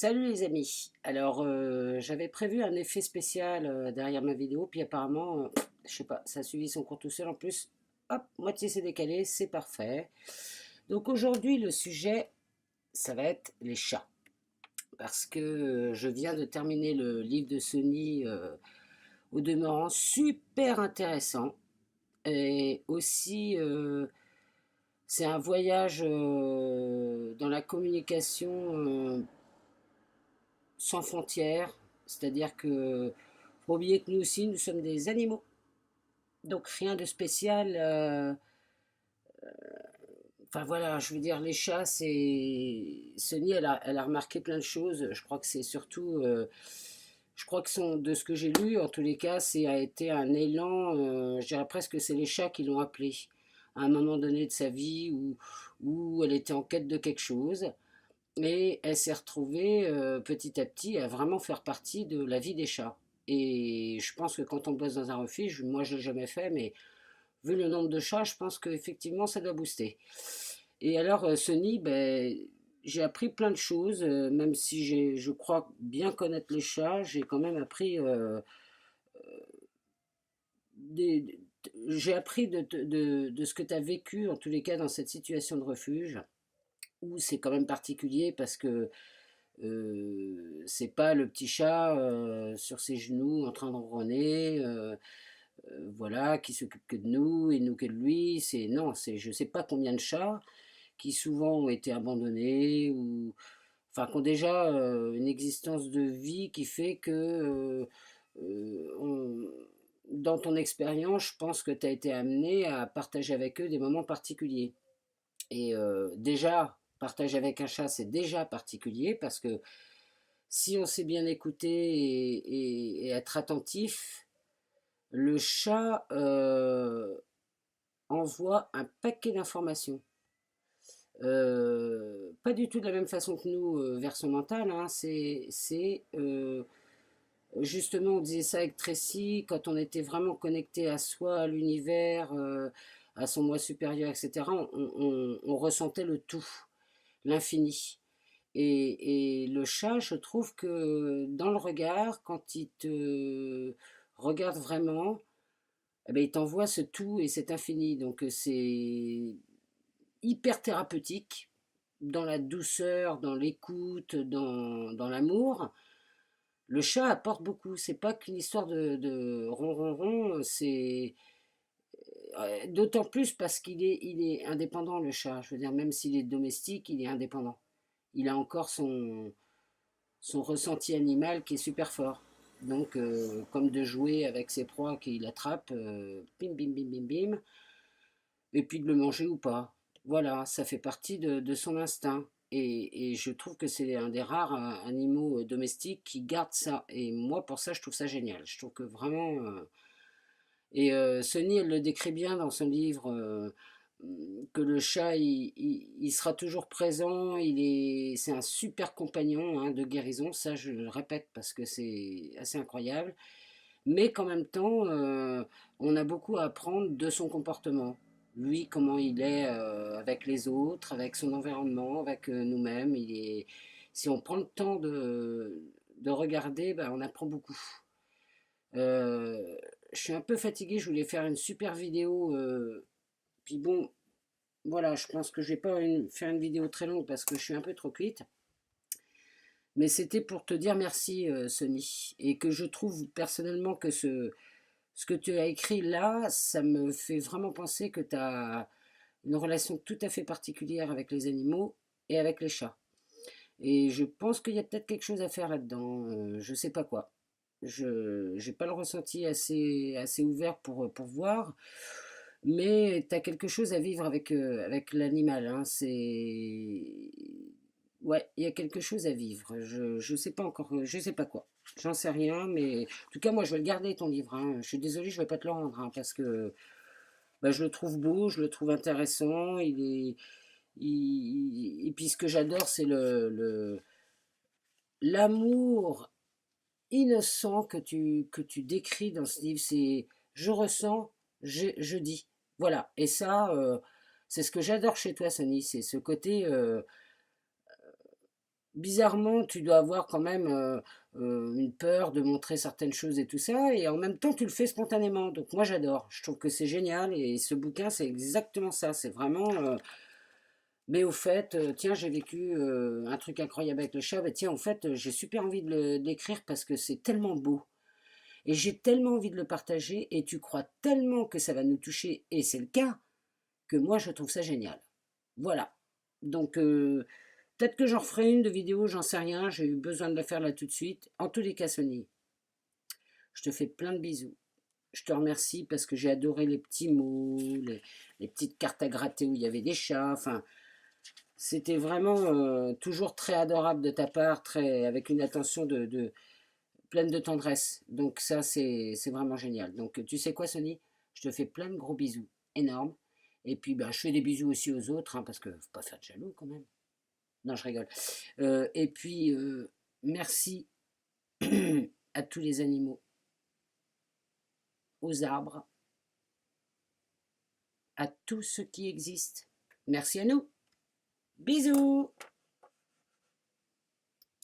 Salut les amis. Alors j'avais prévu un effet spécial derrière ma vidéo, puis apparemment, je sais pas, ça a suivi son cours tout seul. En plus, hop, moitié c'est décalé, c'est parfait. Donc aujourd'hui le sujet, ça va être les chats, parce que je viens de terminer le livre de Sony, au demeurant super intéressant, et aussi c'est un voyage dans la communication. Sans frontières, c'est-à-dire que faut oublier que nous aussi, nous sommes des animaux. Donc rien de spécial. Enfin voilà, je veux dire, les chats, c'est... Sony, elle a remarqué plein de choses. Je crois que c'est surtout... je crois que de ce que j'ai lu, en tous les cas, c'est a été un élan, je dirais presque que c'est les chats qui l'ont appelé à un moment donné de sa vie où elle était en quête de quelque chose. Et elle s'est retrouvée petit à petit à vraiment faire partie de la vie des chats. Et je pense que quand on bosse dans un refuge, moi je ne l'ai jamais fait, mais vu le nombre de chats, je pense qu'effectivement ça doit booster. Et alors Sony, ben, j'ai appris plein de choses, même si je crois bien connaître les chats, j'ai quand même appris des, j'ai appris de ce que tu as vécu, en tous les cas, dans cette situation de refuge, où c'est quand même particulier parce que c'est pas le petit chat sur ses genoux en train de ronronner, voilà, qui s'occupe que de nous et nous que de lui. C'est non, c'est je sais pas combien de chats qui souvent ont été abandonnés ou enfin qui ont déjà une existence de vie qui fait que dans ton expérience, je pense que tu as été amené à partager avec eux des moments particuliers. Et déjà, partager avec un chat, c'est déjà particulier parce que si on sait bien écouter et être attentif, le chat envoie un paquet d'informations. Pas du tout de la même façon que nous vers son mental. Hein. Justement, on disait ça avec Tracy, quand on était vraiment connecté à soi, à l'univers, à son moi supérieur, etc., on ressentait le tout, l'infini. Et le chat, je trouve que dans le regard, quand il te regarde vraiment, eh ben, il t'envoie ce tout et cet infini. Donc c'est hyper thérapeutique, dans la douceur, dans l'écoute, dans l'amour. Le chat apporte beaucoup. C'est pas qu'une histoire de ron ron ron, c'est d'autant plus parce il est indépendant le chat. Je veux dire, même s'il est domestique, il est indépendant. Il a encore son ressenti animal qui est super fort. Donc, comme de jouer avec ses proies qu'il attrape, bim, bim, bim, bim, bim, et puis de le manger ou pas. Voilà, ça fait partie de son instinct. Et je trouve que c'est un des rares animaux domestiques qui garde ça. Et moi, pour ça, je trouve ça génial. Je trouve que vraiment... et Sony, elle le décrit bien dans son livre, que le chat, il sera toujours présent, c'est un super compagnon hein, de guérison, ça je le répète parce que c'est assez incroyable, mais qu'en même temps, on a beaucoup à apprendre de son comportement. Lui, comment il est avec les autres, avec son environnement, avec nous-mêmes. Si on prend le temps de regarder, ben, on apprend beaucoup. Euh, je suis un peu fatigué, je voulais faire une super vidéo. Puis bon, voilà, je pense que je vais pas faire une vidéo très longue parce que je suis un peu trop cuite. Mais c'était pour te dire merci, Sony. Et que je trouve personnellement que ce que tu as écrit là, ça me fait vraiment penser que tu as une relation tout à fait particulière avec les animaux et avec les chats. Et je pense qu'il y a peut-être quelque chose à faire là-dedans. Je sais pas quoi. Je n'ai pas le ressenti assez ouvert pour voir. Mais tu as quelque chose à vivre avec l'animal. Hein. Ouais, il y a quelque chose à vivre. Je sais pas encore, je sais pas quoi. J'en sais rien, mais en tout cas, moi, je vais le garder, ton livre. Hein. Je suis désolée, je vais pas te le rendre, hein, parce que bah, je le trouve beau, je le trouve intéressant. Et puis, ce que j'adore, c'est l'amour innocent que tu décris dans ce livre. C'est je ressens, je dis. Voilà. Et ça, c'est ce que j'adore chez toi, Sony. C'est ce côté bizarrement, tu dois avoir quand même une peur de montrer certaines choses et tout ça, et en même temps, tu le fais spontanément. Donc moi, j'adore. Je trouve que c'est génial, et ce bouquin, c'est exactement ça. C'est vraiment... mais au fait, tiens, j'ai vécu un truc incroyable avec le chat. Bah, tiens, au fait, j'ai super envie de l'écrire parce que c'est tellement beau. Et j'ai tellement envie de le partager, et tu crois tellement que ça va nous toucher, et c'est le cas, que moi, je trouve ça génial. Voilà. Donc, peut-être que j'en referai une de vidéo, j'en sais rien. J'ai eu besoin de la faire là tout de suite. En tous les cas, Sony, je te fais plein de bisous. Je te remercie parce que j'ai adoré les petits mots, les petites cartes à gratter où il y avait des chats. Enfin, c'était vraiment toujours très adorable de ta part, très, avec une attention pleine de tendresse. Donc ça, c'est vraiment génial. Donc tu sais quoi, Sony? Je te fais plein de gros bisous, énormes. Et puis, ben, je fais des bisous aussi aux autres, hein, parce que faut pas faire de jaloux quand même. Non, je rigole. Et puis, merci à tous les animaux, aux arbres, à tout ce qui existe. Merci à nous. Bisous!